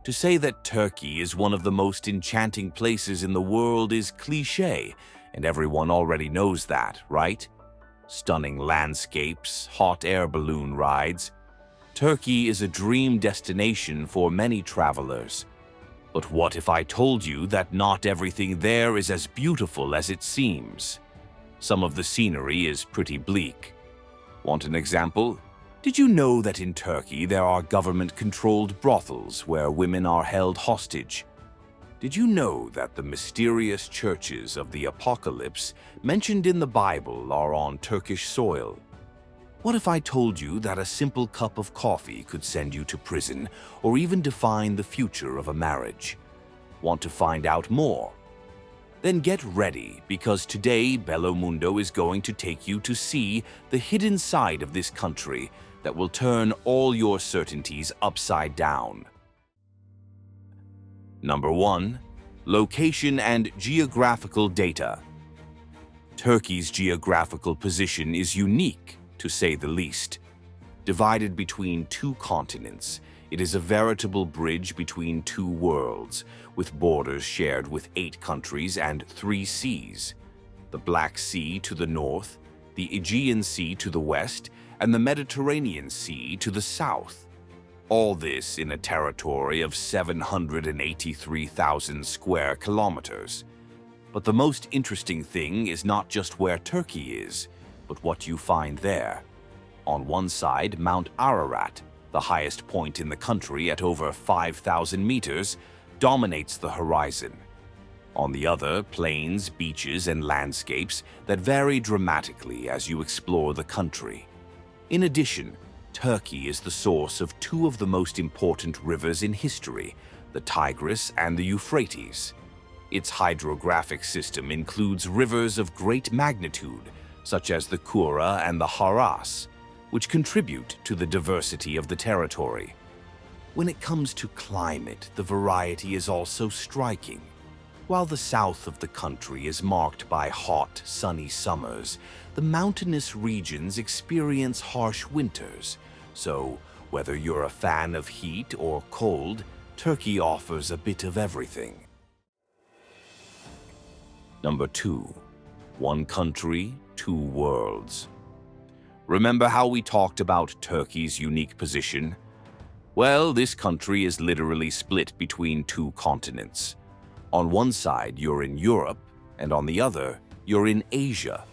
To say that Turkey is one of the most enchanting places in the world is cliché, and everyone already knows that, right? Stunning landscapes, hot air balloon rides. Turkey is a dream destination for many travelers. But what if I told you that not everything there is as beautiful as it seems? Some of the scenery is pretty bleak. Want an example? Did you know that in Turkey there are government-controlled brothels where women are held hostage? Did you know that the mysterious churches of the Apocalypse mentioned in the Bible are on Turkish soil? What if I told you that a simple cup of coffee could send you to prison or even define the future of a marriage? Want to find out more? Then get ready, because today Bello Mundo is going to take you to see the hidden side of this country that will turn all your certainties upside down. Number 1. Location and geographical data. Turkey's geographical position is unique, to say the least. Divided between two continents, it is a veritable bridge between two worlds, with borders shared with 8 countries and 3 seas: the Black Sea to the north, the Aegean Sea to the west, and the Mediterranean Sea to the south. All this in a territory of 783,000 square kilometers. But the most interesting thing is not just where Turkey is, but what you find there. On one side, Mount Ararat, the highest point in the country at over 5,000 meters, dominates the horizon. On the other, plains, beaches, and landscapes that vary dramatically as you explore the country. In addition, Turkey is the source of 2 of the most important rivers in history, the Tigris and the Euphrates. Its hydrographic system includes rivers of great magnitude, such as the Kura and the Haras, which contribute to the diversity of the territory. When it comes to climate, the variety is also striking. While the south of the country is marked by hot, sunny summers, the mountainous regions experience harsh winters. So, whether you're a fan of heat or cold, Turkey offers a bit of everything. Number 2. One country, 2 worlds. Remember how we talked about Turkey's unique position? Well, this country is literally split between 2 continents. On one side, you're in Europe, and on the other, you're in Asia.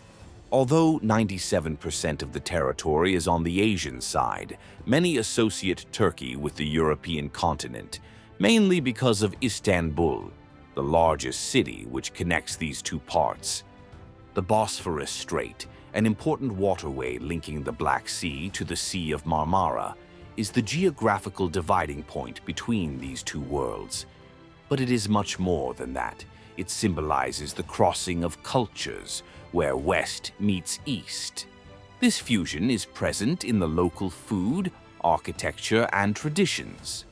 Although 97% of the territory is on the Asian side, many associate Turkey with the European continent, mainly because of Istanbul, the largest city which connects these 2 parts. The Bosphorus Strait, an important waterway linking the Black Sea to the Sea of Marmara, is the geographical dividing point between these 2 worlds. But it is much more than that. It symbolizes the crossing of cultures, where West meets East. This fusion is present in the local food, architecture, and traditions.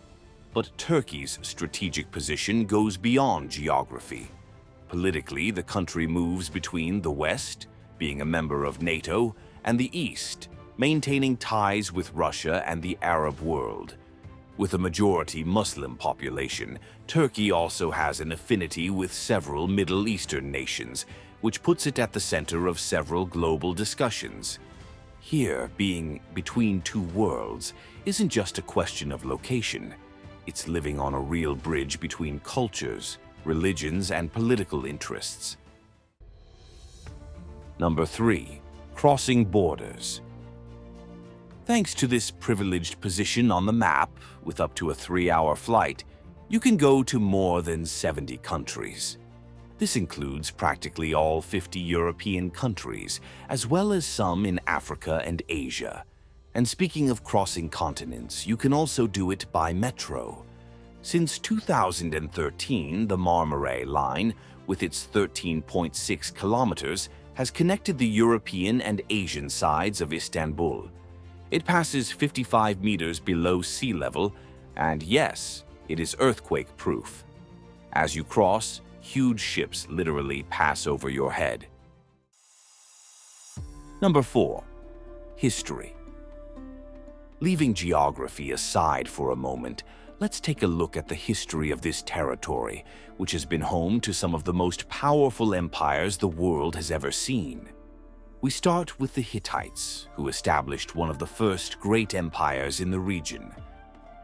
But Turkey's strategic position goes beyond geography. Politically, the country moves between the West, being a member of NATO, and the East, maintaining ties with Russia and the Arab world. With a majority Muslim population, Turkey also has an affinity with several Middle Eastern nations, which puts it at the center of several global discussions. Here, being between 2 worlds isn't just a question of location. It's living on a real bridge between cultures, religions, and political interests. Number 3. Crossing borders. Thanks to this privileged position on the map, with up to a 3-hour flight, you can go to more than 70 countries. This includes practically all 50 European countries, as well as some in Africa and Asia. And speaking of crossing continents, you can also do it by metro. Since 2013, the Marmaray Line, with its 13.6 kilometers, has connected the European and Asian sides of Istanbul. It passes 55 meters below sea level, and yes, it is earthquake-proof. As you cross, huge ships literally pass over your head. Number 4. History. Leaving geography aside for a moment, let's take a look at the history of this territory, which has been home to some of the most powerful empires the world has ever seen. We start with the Hittites, who established one of the first great empires in the region.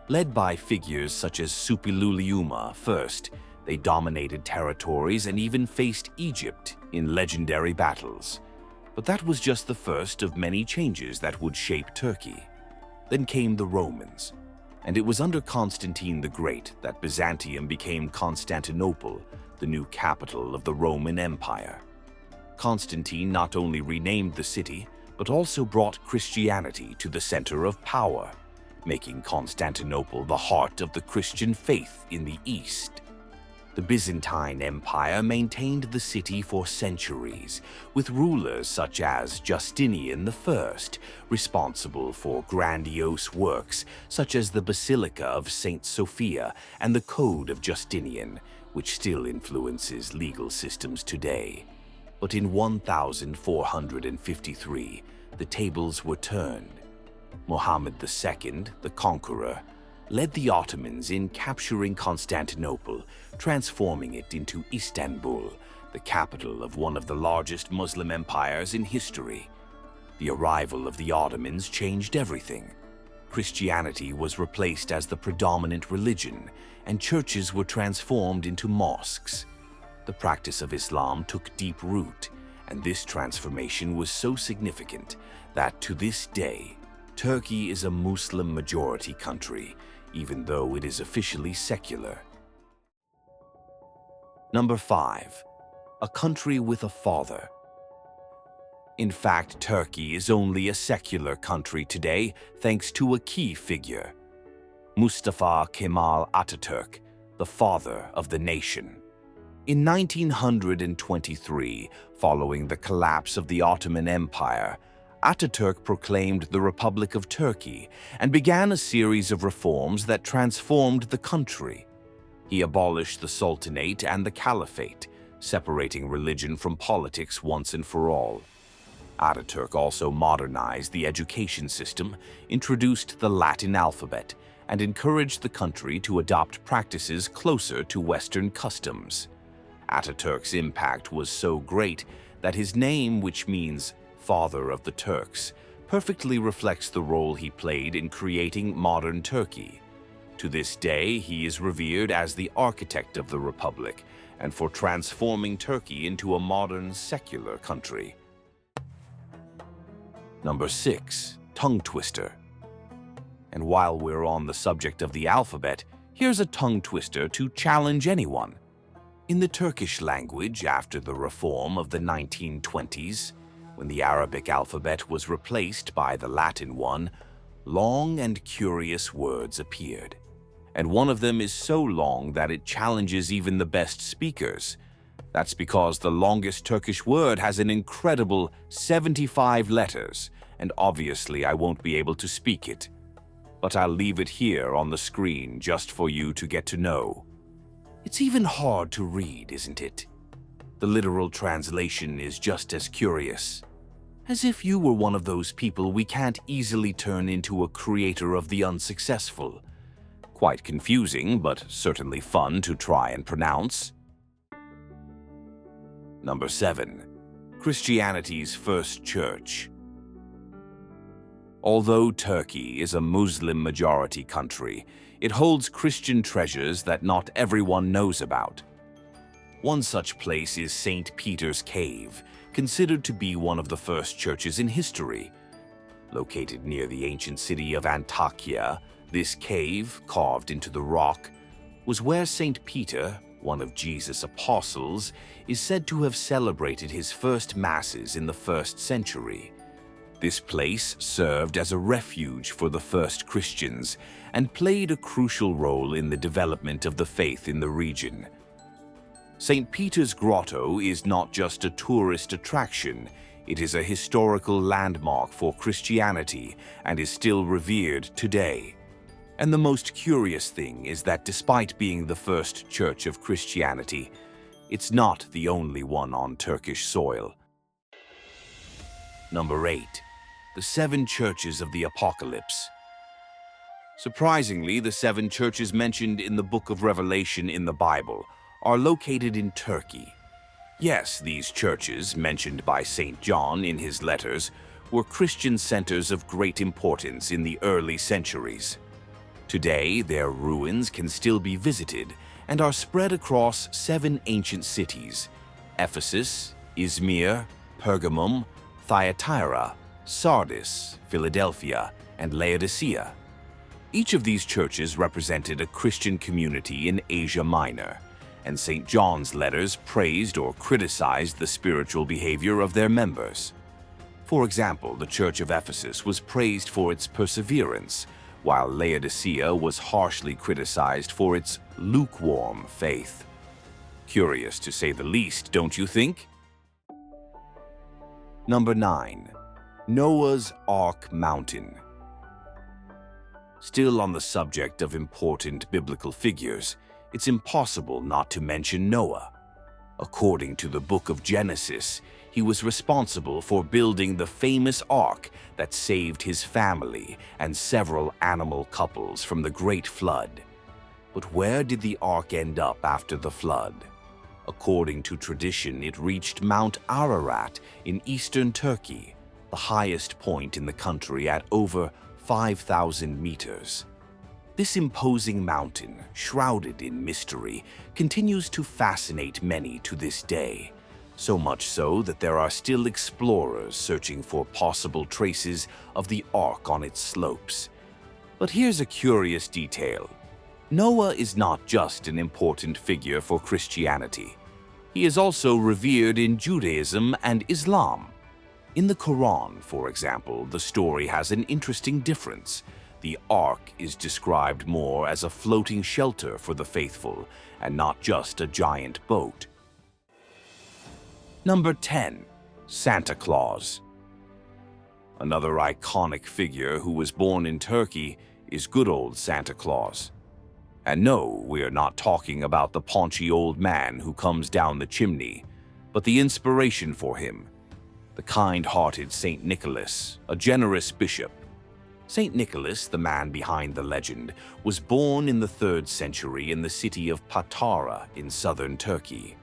Led by figures such as Suppiluliuma first, they dominated territories and even faced Egypt in legendary battles. But that was just the first of many changes that would shape Turkey. Then came the Romans, and it was under Constantine the Great that Byzantium became Constantinople, the new capital of the Roman Empire. Constantine not only renamed the city, but also brought Christianity to the center of power, making Constantinople the heart of the Christian faith in the East. The Byzantine Empire maintained the city for centuries, with rulers such as Justinian I, responsible for grandiose works such as the Basilica of Saint Sophia and the Code of Justinian, which still influences legal systems today. But in 1453, the tables were turned. Muhammad II, the conqueror, led the Ottomans in capturing Constantinople, transforming it into Istanbul, the capital of one of the largest Muslim empires in history. The arrival of the Ottomans changed everything. Christianity was replaced as the predominant religion, and churches were transformed into mosques. The practice of Islam took deep root, and this transformation was so significant that to this day, Turkey is a Muslim-majority country, even though it is officially secular. Number 5. A country with a father. In fact, Turkey is only a secular country today thanks to a key figure, Mustafa Kemal Atatürk, the father of the nation. In 1923, following the collapse of the Ottoman Empire, Atatürk proclaimed the Republic of Turkey and began a series of reforms that transformed the country. He abolished the Sultanate and the Caliphate, separating religion from politics once and for all. Atatürk also modernized the education system, introduced the Latin alphabet, and encouraged the country to adopt practices closer to Western customs. Atatürk's impact was so great that his name, which means Father of the Turks, perfectly reflects the role he played in creating modern Turkey. To this day, he is revered as the architect of the Republic and for transforming Turkey into a modern, secular country. Number 6. Tongue twister. And while we're on the subject of the alphabet, here's a tongue twister to challenge anyone. In the Turkish language, after the reform of the 1920s, when the Arabic alphabet was replaced by the Latin one, long and curious words appeared. And one of them is so long that it challenges even the best speakers. That's because the longest Turkish word has an incredible 75 letters, and obviously I won't be able to speak it. But I'll leave it here on the screen just for you to get to know. It's even hard to read, isn't it? The literal translation is just as curious. As if you were one of those people we can't easily turn into a creator of the unsuccessful. Quite confusing, but certainly fun to try and pronounce. Number 7. Christianity's first church. Although Turkey is a Muslim-majority country, it holds Christian treasures that not everyone knows about. One such place is St. Peter's Cave, considered to be one of the first churches in history. Located near the ancient city of Antakya, this cave, carved into the rock, was where St. Peter, one of Jesus' apostles, is said to have celebrated his first masses in the 1st century. This place served as a refuge for the first Christians and played a crucial role in the development of the faith in the region. St. Peter's Grotto is not just a tourist attraction, it is a historical landmark for Christianity and is still revered today. And the most curious thing is that despite being the first church of Christianity, it's not the only one on Turkish soil. Number 8. The 7 Churches of the Apocalypse. Surprisingly, the 7 churches mentioned in the Book of Revelation in the Bible are located in Turkey. Yes, these churches, mentioned by St. John in his letters, were Christian centers of great importance in the early centuries. Today, their ruins can still be visited and are spread across 7 ancient cities: Ephesus, Izmir, Pergamum, Thyatira, Sardis, Philadelphia, and Laodicea. Each of these churches represented a Christian community in Asia Minor, and St. John's letters praised or criticized the spiritual behavior of their members. For example, the Church of Ephesus was praised for its perseverance, while Laodicea was harshly criticized for its lukewarm faith. Curious to say the least, don't you think? Number 9. Noah's Ark Mountain. Still on the subject of important biblical figures, it's impossible not to mention Noah. According to the book of Genesis, he was responsible for building the famous ark that saved his family and several animal couples from the great flood. But where did the ark end up after the flood? According to tradition, it reached Mount Ararat in eastern Turkey, the highest point in the country at over 5,000 meters. This imposing mountain, shrouded in mystery, continues to fascinate many to this day, so much so that there are still explorers searching for possible traces of the Ark on its slopes. But here's a curious detail. Noah is not just an important figure for Christianity. He is also revered in Judaism and Islam. In the Quran, for example, the story has an interesting difference. The Ark is described more as a floating shelter for the faithful, and not just a giant boat. Number 10. Santa Claus. Another iconic figure who was born in Turkey is good old Santa Claus. And no, we are not talking about the paunchy old man who comes down the chimney, but the inspiration for him, the kind-hearted St. Nicholas, a generous bishop. St. Nicholas, the man behind the legend, was born in the 3rd century in the city of Patara in southern Turkey.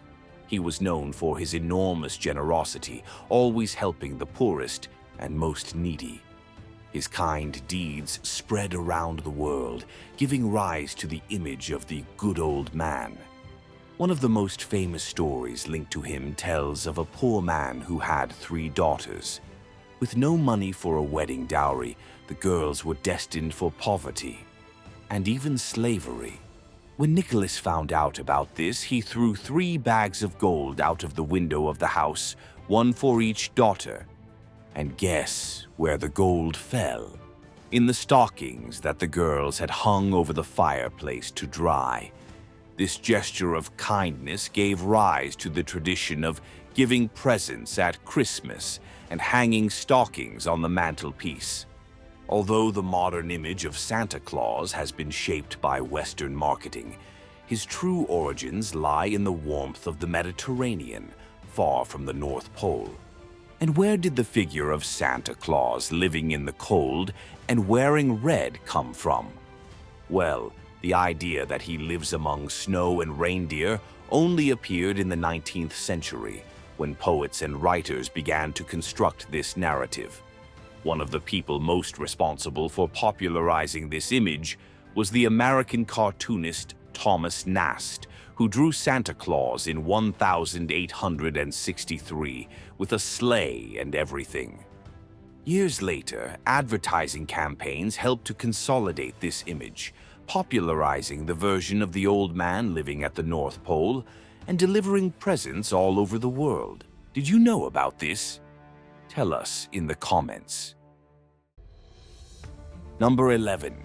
He was known for his enormous generosity, always helping the poorest and most needy. His kind deeds spread around the world, giving rise to the image of the good old man. One of the most famous stories linked to him tells of a poor man who had 3 daughters. With no money for a wedding dowry, the girls were destined for poverty and even slavery. When Nicholas found out about this, he threw 3 bags of gold out of the window of the house, 1 for each daughter. And guess where the gold fell? In the stockings that the girls had hung over the fireplace to dry. This gesture of kindness gave rise to the tradition of giving presents at Christmas and hanging stockings on the mantelpiece. Although the modern image of Santa Claus has been shaped by Western marketing, his true origins lie in the warmth of the Mediterranean, far from the North Pole. And where did the figure of Santa Claus living in the cold and wearing red come from? Well, the idea that he lives among snow and reindeer only appeared in the 19th century, when poets and writers began to construct this narrative. One of the people most responsible for popularizing this image was the American cartoonist Thomas Nast, who drew Santa Claus in 1863 with a sleigh and everything. Years later, advertising campaigns helped to consolidate this image, popularizing the version of the old man living at the North Pole and delivering presents all over the world. Did you know about this? Tell us in the comments. Number 11.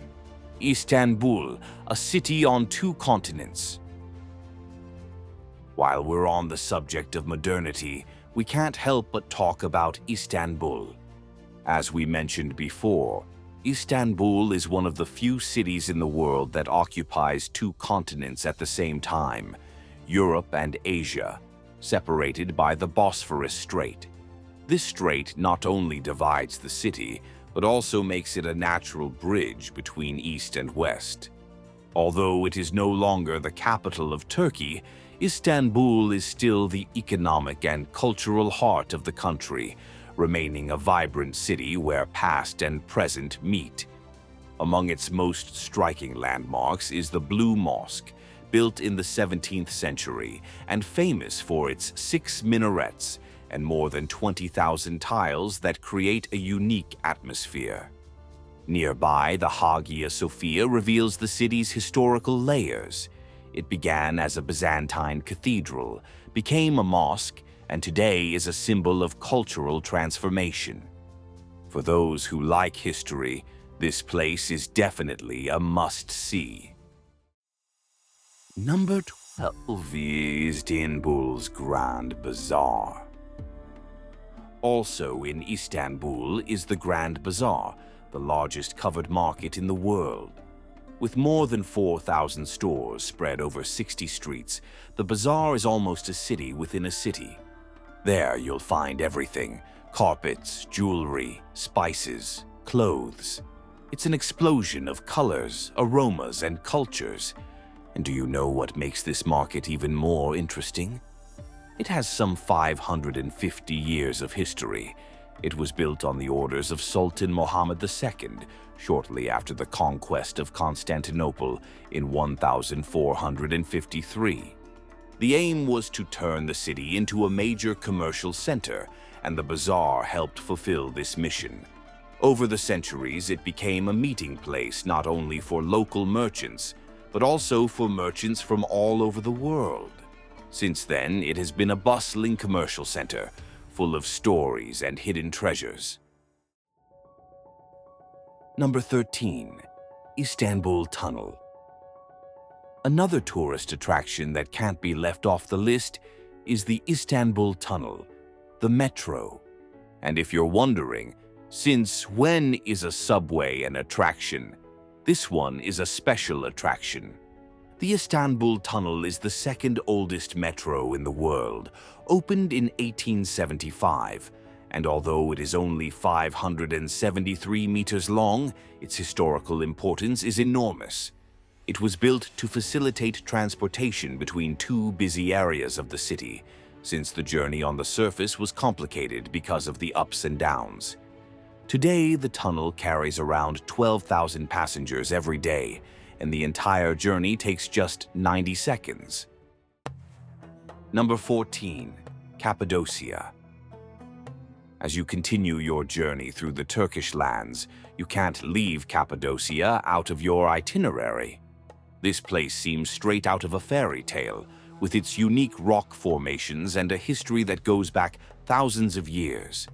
Istanbul, a city on 2 continents. While we're on the subject of modernity, we can't help but talk about Istanbul. As we mentioned before, Istanbul is one of the few cities in the world that occupies 2 continents at the same time, Europe and Asia, separated by the Bosphorus Strait. This strait not only divides the city, but also makes it a natural bridge between East and West. Although it is no longer the capital of Turkey, Istanbul is still the economic and cultural heart of the country, remaining a vibrant city where past and present meet. Among its most striking landmarks is the Blue Mosque, built in the 17th century and famous for its 6 minarets and more than 20,000 tiles that create a unique atmosphere. Nearby, the Hagia Sophia reveals the city's historical layers. It began as a Byzantine cathedral, became a mosque, and today is a symbol of cultural transformation. For those who like history, this place is definitely a must-see. Number 12 is Istanbul's Grand Bazaar. Also in Istanbul is the Grand Bazaar, the largest covered market in the world. With more than 4,000 stores spread over 60 streets, the bazaar is almost a city within a city. There you'll find everything: carpets, jewelry, spices, clothes. It's an explosion of colors, aromas, and cultures. And do you know what makes this market even more interesting? It has some 550 years of history. It was built on the orders of Sultan Muhammad II, shortly after the conquest of Constantinople in 1453. The aim was to turn the city into a major commercial center, and the bazaar helped fulfill this mission. Over the centuries, it became a meeting place not only for local merchants, but also for merchants from all over the world. Since then, it has been a bustling commercial center, full of stories and hidden treasures. Number 13. Istanbul Tunnel. Another tourist attraction that can't be left off the list is the Istanbul Tunnel, the metro. And if you're wondering, since when is a subway an attraction? This one is a special attraction. The Istanbul Tunnel is the second oldest metro in the world, opened in 1875, and although it is only 573 meters long, its historical importance is enormous. It was built to facilitate transportation between two busy areas of the city, since the journey on the surface was complicated because of the ups and downs. Today, the tunnel carries around 12,000 passengers every day, and the entire journey takes just 90 seconds. Number 14. Cappadocia. As you continue your journey through the Turkish lands, you can't leave Cappadocia out of your itinerary. This place seems straight out of a fairy tale, with its unique rock formations and a history that goes back thousands of years.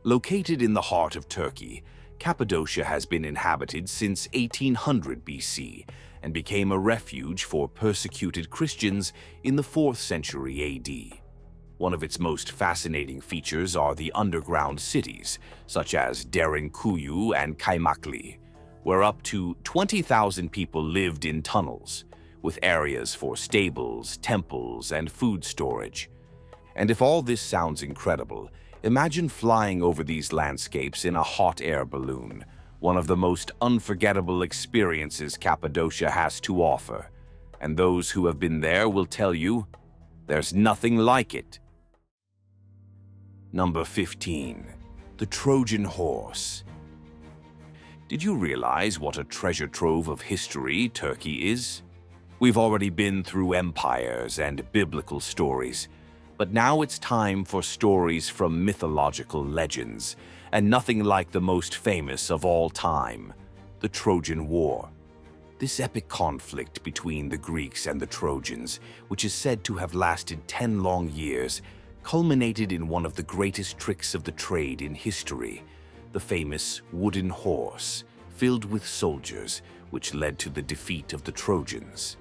Located in the heart of Turkey, Cappadocia has been inhabited since 1800 BC and became a refuge for persecuted Christians in the 4th century AD. One of its most fascinating features are the underground cities, such as Derinkuyu and Kaymakli, where up to 20,000 people lived in tunnels, with areas for stables, temples, and food storage. And if all this sounds incredible, imagine flying over these landscapes in a hot air balloon, one of the most unforgettable experiences Cappadocia has to offer. And those who have been there will tell you, there's nothing like it. Number 15. The Trojan Horse. Did you realize what a treasure trove of history Turkey is? We've already been through empires and biblical stories, but now it's time for stories from mythological legends, and nothing like the most famous of all time, the Trojan War. This epic conflict between the Greeks and the Trojans, which is said to have lasted 10 long years, culminated in one of the greatest tricks of the trade in history, the famous wooden horse, filled with soldiers, which led to the defeat of the Trojans.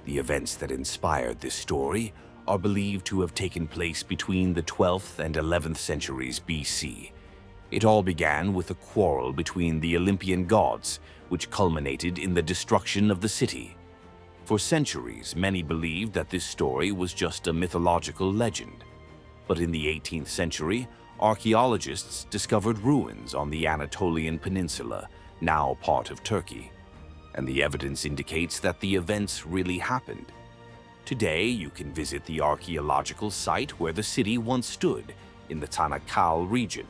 The events that inspired this story are believed to have taken place between the 12th and 11th centuries BC. It all began with a quarrel between the Olympian gods, which culminated in the destruction of the city. For centuries, many believed that this story was just a mythological legend. But in the 18th century, archaeologists discovered ruins on the Anatolian Peninsula, now part of Turkey, and the evidence indicates that the events really happened. Today, you can visit the archaeological site where the city once stood in the Çanakkale region.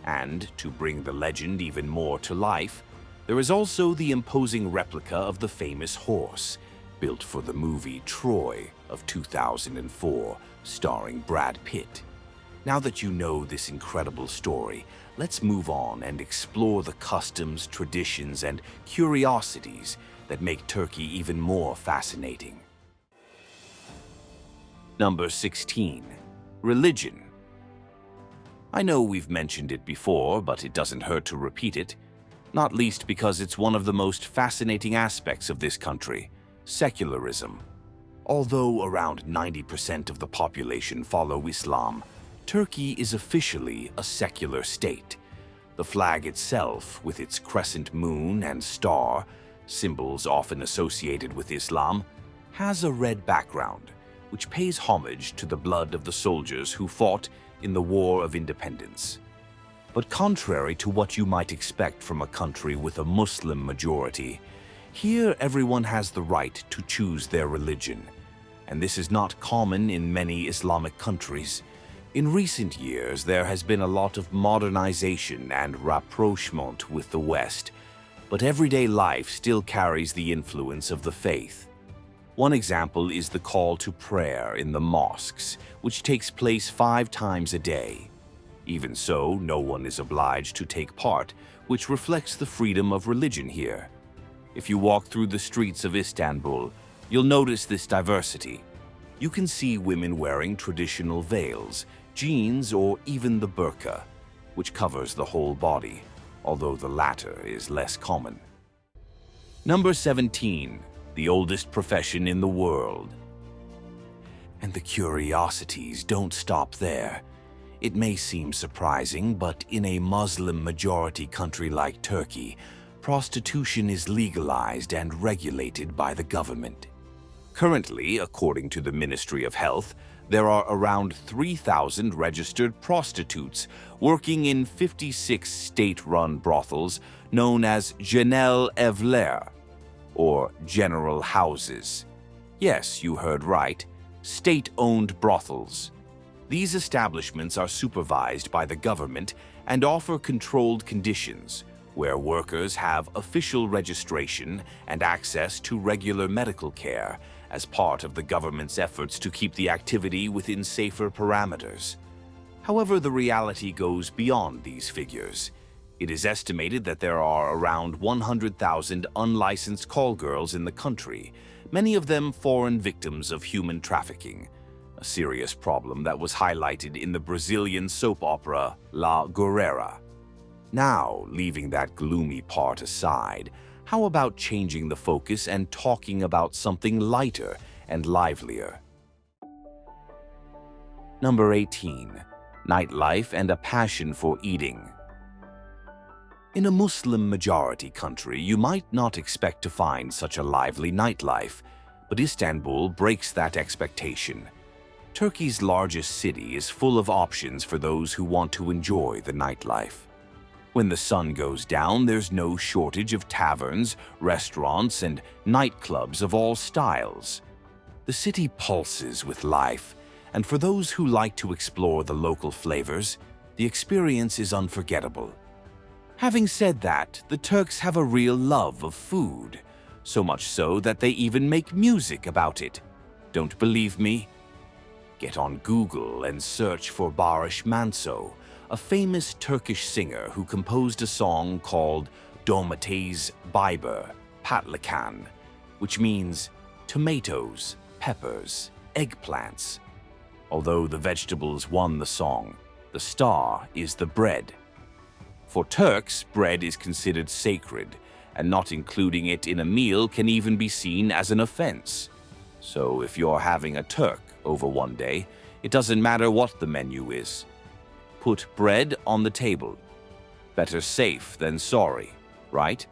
And, to bring the legend even more to life, there is also the imposing replica of the famous horse, built for the movie Troy of 2004, starring Brad Pitt. Now that you know this incredible story, let's move on and explore the customs, traditions, and curiosities that make Turkey even more fascinating. Number 16. Religion. I know we've mentioned it before, but it doesn't hurt to repeat it, not least because it's one of the most fascinating aspects of this country, secularism. Although around 90% of the population follow Islam, Turkey is officially a secular state. The flag itself, with its crescent moon and star, symbols often associated with Islam, has a red background, which pays homage to the blood of the soldiers who fought in the War of Independence. But contrary to what you might expect from a country with a Muslim majority, here everyone has the right to choose their religion, and this is not common in many Islamic countries. In recent years, there has been a lot of modernization and rapprochement with the West, but everyday life still carries the influence of the faith. One example is the call to prayer in the mosques, which takes place 5 times a day. Even so, no one is obliged to take part, which reflects the freedom of religion here. If you walk through the streets of Istanbul, you'll notice this diversity. You can see women wearing traditional veils, jeans, or even the burqa, which covers the whole body, although the latter is less common. Number 17. The oldest profession in the world. And the curiosities don't stop there. It may seem surprising, but in a Muslim-majority country like Turkey, prostitution is legalized and regulated by the government. Currently, according to the Ministry of Health, there are around 3,000 registered prostitutes working in 56 state-run brothels known as Genel Evler, or general houses. Yes, you heard right, state-owned brothels. These establishments are supervised by the government and offer controlled conditions, where workers have official registration and access to regular medical care as part of the government's efforts to keep the activity within safer parameters. However, the reality goes beyond these figures. It is estimated that there are around 100,000 unlicensed call girls in the country, many of them foreign victims of human trafficking, a serious problem that was highlighted in the Brazilian soap opera La Guerreira. Now, leaving that gloomy part aside, how about changing the focus and talking about something lighter and livelier? Number 18. Nightlife and a passion for eating. In a Muslim-majority country, you might not expect to find such a lively nightlife, but Istanbul breaks that expectation. Turkey's largest city is full of options for those who want to enjoy the nightlife. When the sun goes down, there's no shortage of taverns, restaurants, and nightclubs of all styles. The city pulses with life, and for those who like to explore the local flavors, the experience is unforgettable. Having said that, the Turks have a real love of food, so much so that they even make music about it. Don't believe me? Get on Google and search for Barış Manço, a famous Turkish singer who composed a song called Domates, Biber, Patlıcan, which means tomatoes, peppers, eggplants. Although the vegetables won the song, the star is the bread. For Turks, bread is considered sacred, and not including it in a meal can even be seen as an offense. So if you're having a Turk over one day, it doesn't matter what the menu is. Put bread on the table. Better safe than sorry, right?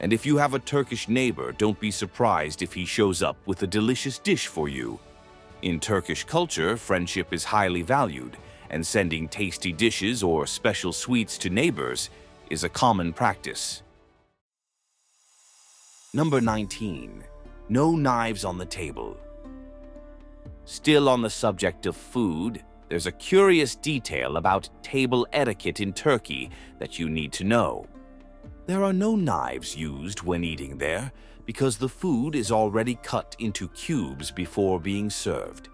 And if you have a Turkish neighbor, don't be surprised if he shows up with a delicious dish for you. In Turkish culture, friendship is highly valued, and sending tasty dishes or special sweets to neighbors is a common practice. Number 19. No knives on the table. Still on the subject of food, there's a curious detail about table etiquette in Turkey that you need to know. There are no knives used when eating there because the food is already cut into cubes before being served.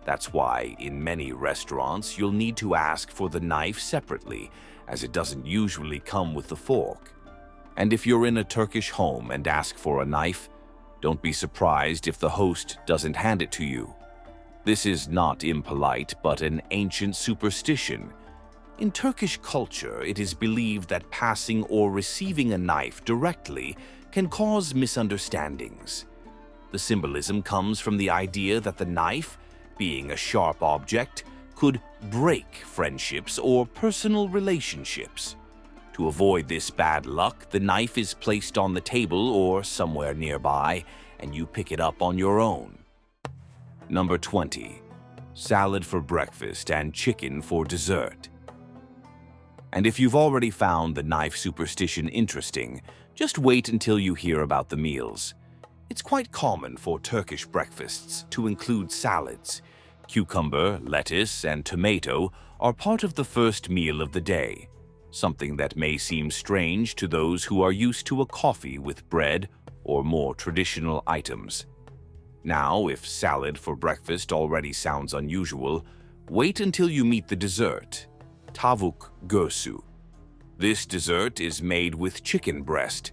That's why in many restaurants you'll need to ask for the knife separately, as it doesn't usually come with the fork. And if you're in a Turkish home and ask for a knife, don't be surprised if the host doesn't hand it to you. This is not impolite, but an ancient superstition. In Turkish culture, it is believed that passing or receiving a knife directly can cause misunderstandings. The symbolism comes from the idea that the knife, being a sharp object, could break friendships or personal relationships. To avoid this bad luck, the knife is placed on the table or somewhere nearby, and you pick it up on your own. Number 20. Salad for breakfast and chicken for dessert. And if you've already found the knife superstition interesting, just wait until you hear about the meals. It's quite common for Turkish breakfasts to include salads. Cucumber, lettuce, and tomato are part of the first meal of the day, something that may seem strange to those who are used to a coffee with bread or more traditional items. Now, if salad for breakfast already sounds unusual, wait until you meet the dessert, tavuk göğsü. This dessert is made with chicken breast.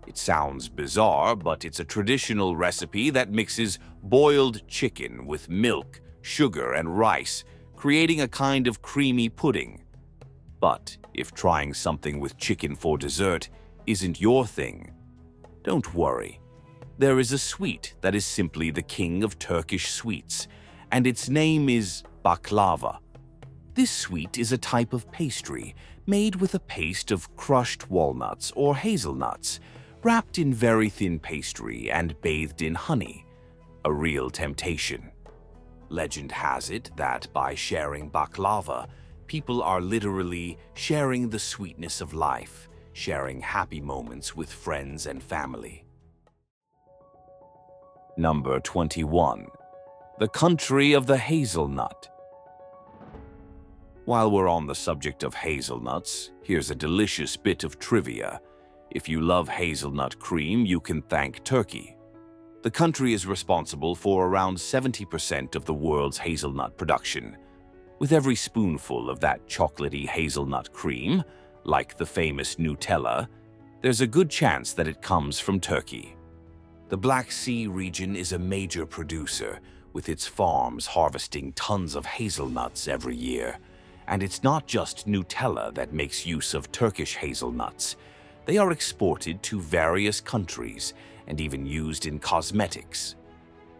It sounds bizarre, but it's a traditional recipe that mixes boiled chicken with milk, sugar, and rice, creating a kind of creamy pudding. But if trying something with chicken for dessert isn't your thing, don't worry. There is a sweet that is simply the king of Turkish sweets, and its name is baklava. This sweet is a type of pastry made with a paste of crushed walnuts or hazelnuts, wrapped in very thin pastry and bathed in honey, a real temptation. Legend has it that by sharing baklava, people are literally sharing the sweetness of life, sharing happy moments with friends and family. Number 21. The country of the hazelnut. While we're on the subject of hazelnuts, here's a delicious bit of trivia. If you love hazelnut cream, you can thank Turkey. The country is responsible for around 70% of the world's hazelnut production. With every spoonful of that chocolatey hazelnut cream, like the famous Nutella, there's a good chance that it comes from Turkey. The Black Sea region is a major producer, with its farms harvesting tons of hazelnuts every year. And it's not just Nutella that makes use of Turkish hazelnuts. They are exported to various countries and even used in cosmetics.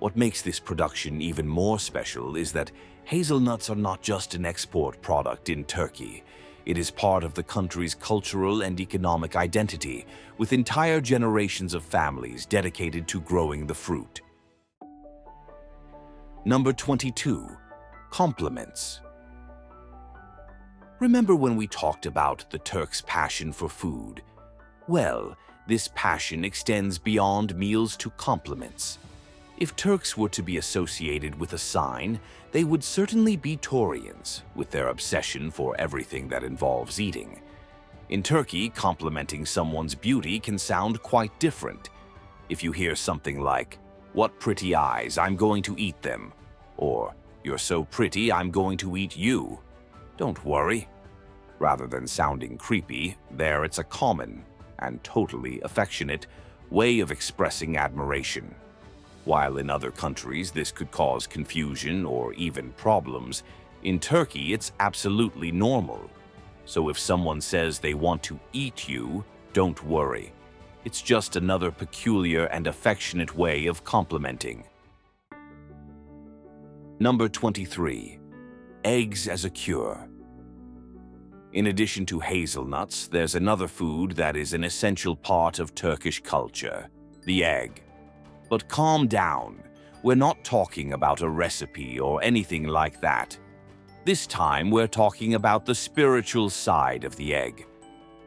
What makes this production even more special is that hazelnuts are not just an export product in Turkey. It is part of the country's cultural and economic identity, with entire generations of families dedicated to growing the fruit. Number 22. Compliments. Remember when we talked about the Turks' passion for food? Well, this passion extends beyond meals to compliments. If Turks were to be associated with a sign, they would certainly be Taurians, with their obsession for everything that involves eating. In Turkey, complimenting someone's beauty can sound quite different. If you hear something like, "What pretty eyes, I'm going to eat them," or "You're so pretty, I'm going to eat you," don't worry. Rather than sounding creepy, there it's a common and totally affectionate way of expressing admiration. While in other countries this could cause confusion or even problems, in Turkey it's absolutely normal. So if someone says they want to eat you, don't worry. It's just another peculiar and affectionate way of complimenting. Number 23. Eggs as a cure. In addition to hazelnuts, there's another food that is an essential part of Turkish culture, the egg. But calm down, we're not talking about a recipe or anything like that. This time, we're talking about the spiritual side of the egg.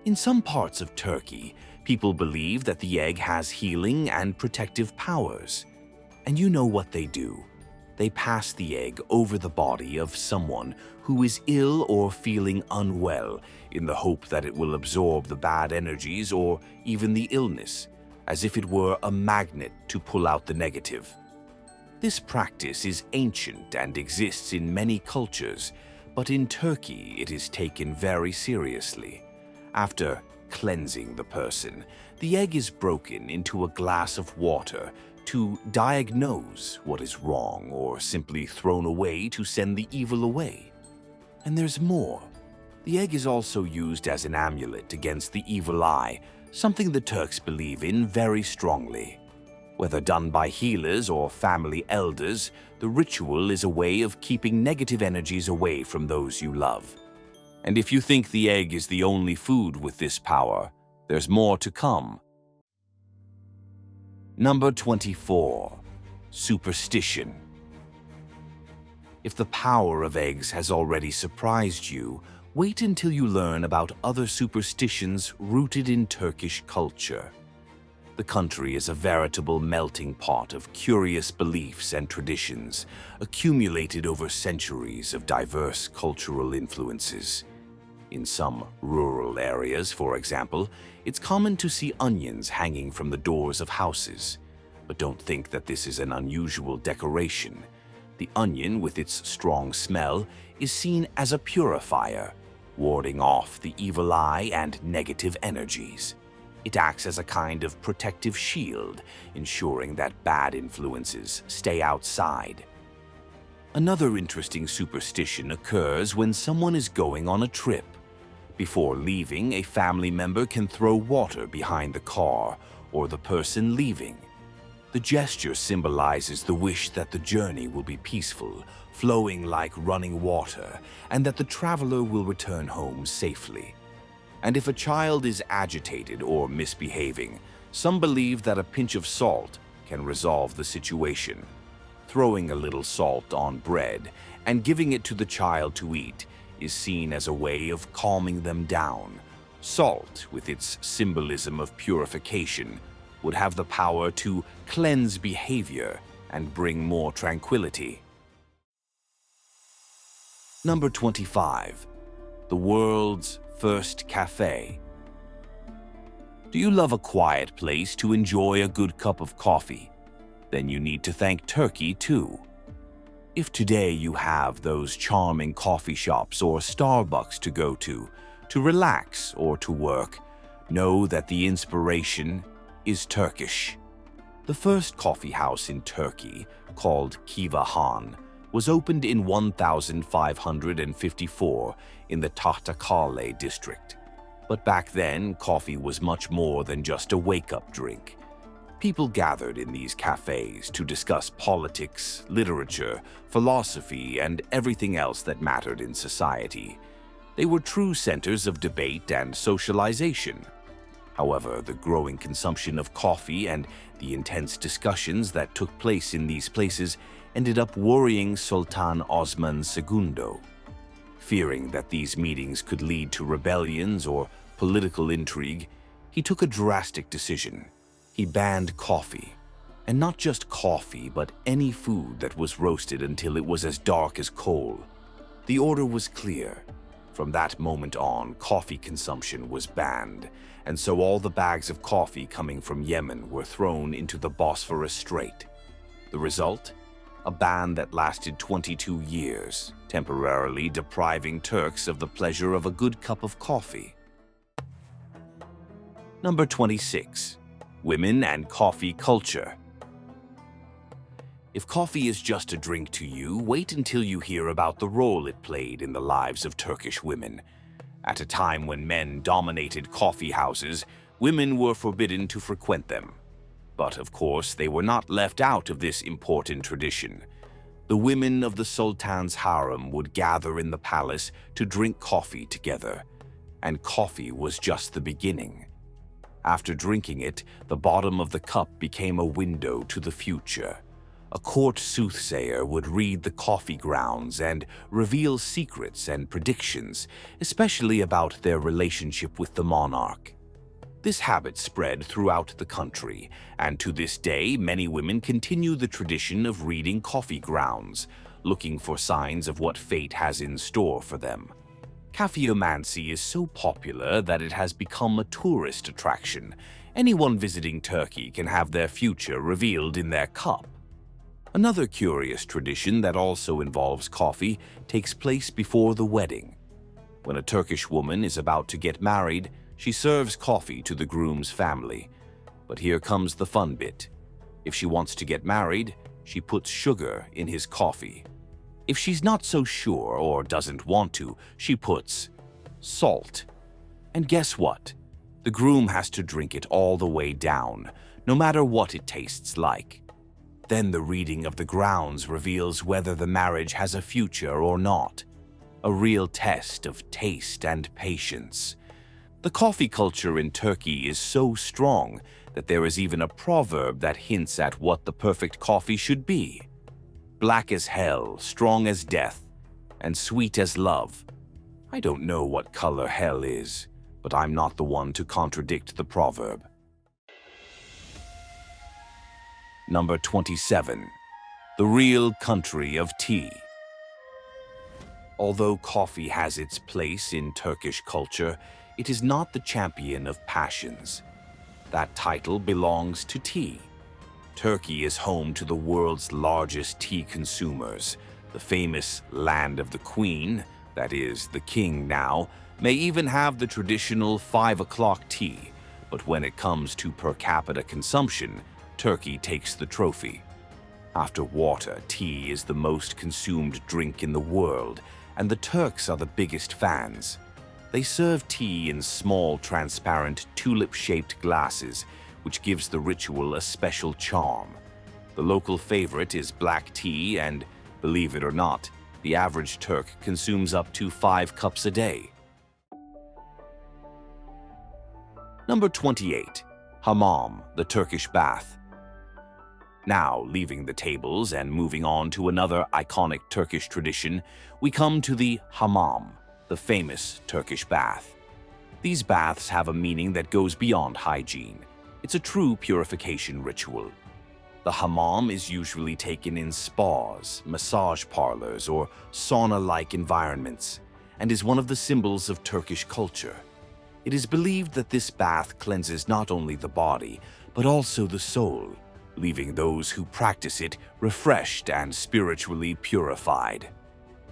In some parts of Turkey, people believe that the egg has healing and protective powers. And you know what they do. They pass the egg over the body of someone who is ill or feeling unwell in the hope that it will absorb the bad energies or even the illness, as if it were a magnet to pull out the negative. This practice is ancient and exists in many cultures, but in Turkey it is taken very seriously. After cleansing the person, the egg is broken into a glass of water to diagnose what is wrong or simply thrown away to send the evil away. And there's more. The egg is also used as an amulet against the evil eye, something the Turks believe in very strongly. Whether done by healers or family elders, the ritual is a way of keeping negative energies away from those you love. And if you think the egg is the only food with this power, there's more to come. Number 24. Superstition. If the power of eggs has already surprised you, wait until you learn about other superstitions rooted in Turkish culture. The country is a veritable melting pot of curious beliefs and traditions, accumulated over centuries of diverse cultural influences. In some rural areas, for example, it's common to see onions hanging from the doors of houses. But don't think that this is an unusual decoration. The onion, with its strong smell, is seen as a purifier, warding off the evil eye and negative energies. It acts as a kind of protective shield, ensuring that bad influences stay outside. Another interesting superstition occurs when someone is going on a trip. Before leaving, a family member can throw water behind the car or the person leaving. The gesture symbolizes the wish that the journey will be peaceful, flowing like running water, and that the traveler will return home safely. And if a child is agitated or misbehaving, some believe that a pinch of salt can resolve the situation. Throwing a little salt on bread and giving it to the child to eat is seen as a way of calming them down. Salt, with its symbolism of purification, would have the power to cleanse behavior and bring more tranquility. Number 25. The world's first cafe. Do you love a quiet place to enjoy a good cup of coffee? Then you need to thank Turkey too. If today you have those charming coffee shops or Starbucks to go to relax or to work, know that the inspiration is Turkish. The first coffee house in Turkey, called Kiva Han, was opened in 1554 in the Tahtakale district. But back then, coffee was much more than just a wake-up drink. People gathered in these cafes to discuss politics, literature, philosophy, and everything else that mattered in society. They were true centers of debate and socialization. However, the growing consumption of coffee and the intense discussions that took place in these places ended up worrying Sultan Osman II. Fearing that these meetings could lead to rebellions or political intrigue, he took a drastic decision. He banned coffee, and not just coffee, but any food that was roasted until it was as dark as coal. The order was clear. From that moment on, coffee consumption was banned, and so all the bags of coffee coming from Yemen were thrown into the Bosphorus Strait. The result? A ban that lasted 22 years, temporarily depriving Turks of the pleasure of a good cup of coffee. Number 26. Women and coffee culture. If coffee is just a drink to you, wait until you hear about the role it played in the lives of Turkish women. At a time when men dominated coffee houses, women were forbidden to frequent them. But of course, they were not left out of this important tradition. The women of the Sultan's harem would gather in the palace to drink coffee together, and coffee was just the beginning. After drinking it, the bottom of the cup became a window to the future, A court soothsayer would read the coffee grounds and reveal secrets and predictions, especially about their relationship with the monarch. This habit spread throughout the country, and to this day, many women continue the tradition of reading coffee grounds, looking for signs of what fate has in store for them. Kaffeomancy is so popular that it has become a tourist attraction. Anyone visiting Turkey can have their future revealed in their cup. Another curious tradition that also involves coffee takes place before the wedding. When a Turkish woman is about to get married, she serves coffee to the groom's family. But here comes the fun bit. If she wants to get married, she puts sugar in his coffee. If she's not so sure or doesn't want to, she puts salt. And guess what? The groom has to drink it all the way down, no matter what it tastes like. Then the reading of the grounds reveals whether the marriage has a future or not. A real test of taste and patience. The coffee culture in Turkey is so strong that there is even a proverb that hints at what the perfect coffee should be. Black as hell, strong as death, and sweet as love. I don't know what color hell is, but I'm not the one to contradict the proverb. Number 27. The real country of tea. Although coffee has its place in Turkish culture, it is not the champion of passions. That title belongs to tea. Turkey is home to the world's largest tea consumers. The famous Land of the Queen, that is, the king now, may even have the traditional 5 o'clock tea, but when it comes to per capita consumption, Turkey takes the trophy. After water, tea is the most consumed drink in the world, and the Turks are the biggest fans. They serve tea in small, transparent, tulip-shaped glasses, which gives the ritual a special charm. The local favorite is black tea, and, believe it or not, the average Turk consumes up to 5 cups a day. Number 28. Hamam, the Turkish bath. Now, leaving the tables and moving on to another iconic Turkish tradition, we come to the Hamam, the famous Turkish bath. These baths have a meaning that goes beyond hygiene. It's a true purification ritual. The hammam is usually taken in spas, massage parlors, or sauna-like environments, and is one of the symbols of Turkish culture. It is believed that this bath cleanses not only the body, but also the soul, leaving those who practice it refreshed and spiritually purified.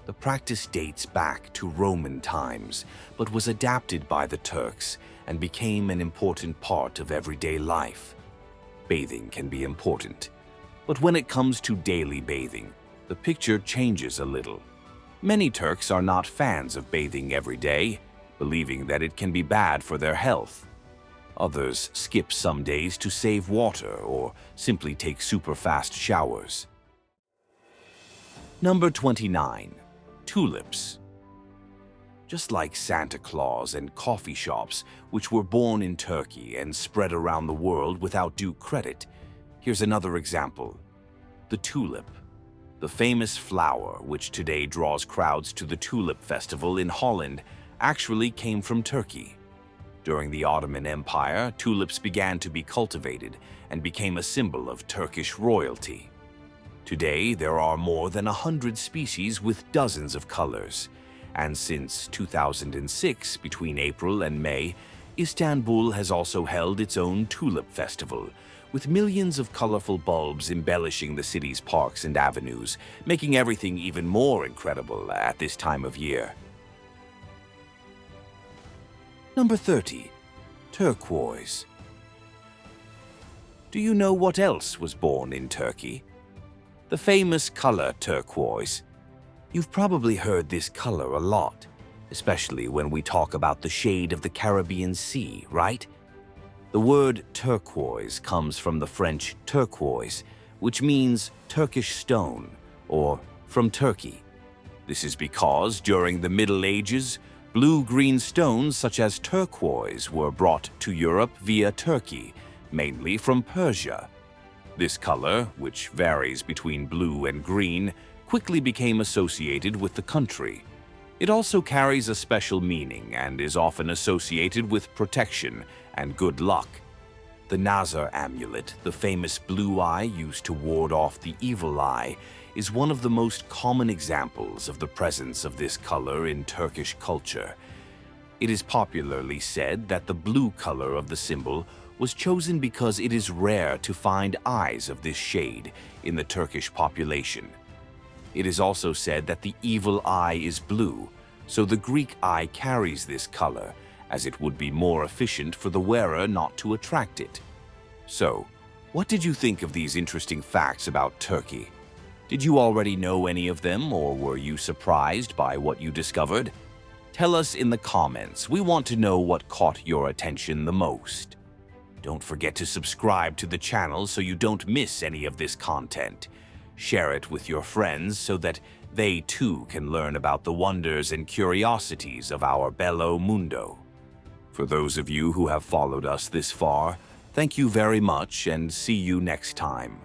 The practice dates back to Roman times, but was adapted by the Turks and became an important part of everyday life. Bathing can be important, but when it comes to daily bathing, the picture changes a little. Many Turks are not fans of bathing every day, believing that it can be bad for their health. Others skip some days to save water or simply take super fast showers. Number 29. Tulips. Just like Santa Claus and coffee shops, which were born in Turkey and spread around the world without due credit, here's another example. The tulip. The famous flower, which today draws crowds to the Tulip Festival in Holland, actually came from Turkey. During the Ottoman Empire, tulips began to be cultivated and became a symbol of Turkish royalty. Today, there are more than 100 species with dozens of colors. And since 2006, between April and May, Istanbul has also held its own Tulip Festival, with millions of colorful bulbs embellishing the city's parks and avenues, making everything even more incredible at this time of year. Number 30. Turquoise. Do you know what else was born in Turkey? The famous color turquoise. You've probably heard this color a lot, especially when we talk about the shade of the Caribbean Sea, right? The word turquoise comes from the French turquoise, which means Turkish stone, or from Turkey. This is because during the Middle Ages, blue-green stones such as turquoise were brought to Europe via Turkey, mainly from Persia. This color, which varies between blue and green, quickly became associated with the country. It also carries a special meaning and is often associated with protection and good luck. The Nazar amulet, the famous blue eye used to ward off the evil eye, is one of the most common examples of the presence of this color in Turkish culture. It is popularly said that the blue color of the symbol was chosen because it is rare to find eyes of this shade in the Turkish population. It is also said that the evil eye is blue, so the Greek eye carries this color, as it would be more efficient for the wearer not to attract it. So, what did you think of these interesting facts about Turkey? Did you already know any of them, or were you surprised by what you discovered? Tell us in the comments. We want to know what caught your attention the most. Don't forget to subscribe to the channel so you don't miss any of this content. Share it with your friends so that they too can learn about the wonders and curiosities of our Bello Mundo. For those of you who have followed us this far, thank you very much and see you next time.